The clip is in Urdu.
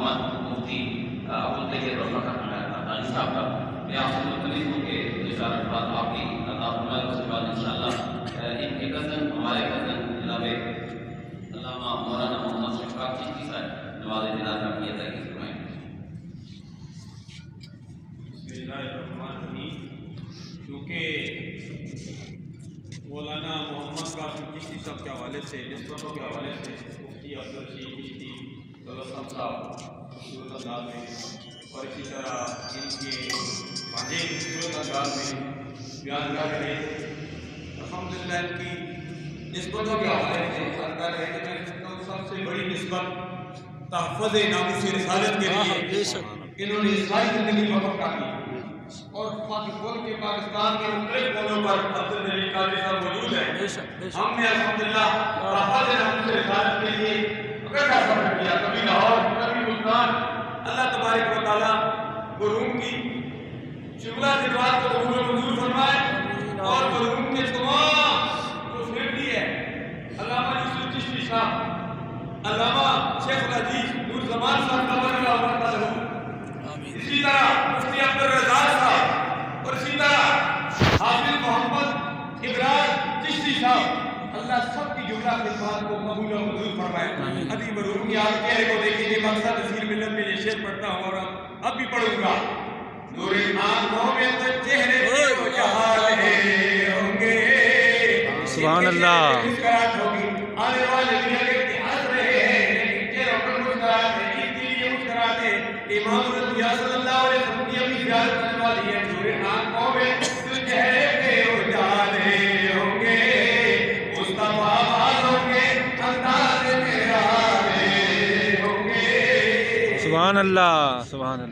داماد مفتی ابوالطیب حقانی صاحب کا میں آپ سے مختلف ہوں کہ دو چار بات آپ کی عطا فرمائے، اس کے بعد انشاءاللہ ان کے کزن ہمارے کزن جناب علامہ مولانا محمد شفاق چشتی صاحب نواز جناب کا کیا تھا کہ فرمائیں۔ بسم اللہ الرحمن الرحیم۔ کیونکہ مولانا محمد قاسم چشتی صاحب کے حوالے سے، نسبتوں کے حوالے سے مفتی عبدالرشید چشتی صاحب خوبصورت انداز میں، اور اسی طرح ان کے بھانجے خوبصورت انداز میں بیان کر رہے ہیں۔ الحمدللہ ان کی نسبتوں کے حوالے سے بیان کر رہے ہیں کہ میں سب سے بڑی نسبت تحفظ ناموس رسالت کے لیے انہوں نے ساری زندگی وقف کر دی، اور ملک کے پاکستان کے مختلف کونوں پر عبدالرشید قادری صاحب موجود ہیں۔ ہم نے الحمدللہ تحفظ ناموس رسالت کے لیے اکٹھا سفر کیا، کبھی لاہور، کبھی ملتان۔ اللہ تبارک و تعالیٰ مرحوم کی شملہ خدمات کو قبول و منظور فرمائے، اور مرحوم کے تمام جو فیملی ہے، علامہ یوسف چشتی صاحب، علامہ شیخ العزیز نور زمان صاحب قبر اللہ وبرکاتہ، اسی طرح مفتی عبدالرزاق صاحب، اور اسی طرح حافظ محمد ابراز چشتی صاحب، اللہ سب کی جملہ خدمات کو قبول و منظور فرمائے۔ ابھی مرحوم کی آپ چہرے کو دیکھیں گے، مقصد نصیر ملت میں یہ شعر پڑھتا ہوں اور اب بھی پڑھوں گا۔ نور آنکھوں میں تو چہرے پہ جہالے ہوں گے، سبحان اللہ۔ مسکراہٹ ہوگی، آنے والے بھی اگر کہ ہنس رہے ہیں لیکن چہروں پر مسکراہٹ ہے، اس کے لیے مسکراتے امام الانبیاء صلی اللہ علیہ وسلم کی اپنی زیارت کرنے والی ہے۔ نور آنکھوں میں تو چہرے پہ اجالے ہوں گے، مصطفیٰ والوں کے انداز میں آلے ہوں گے۔ سبحان اللہ، سبحان اللہ۔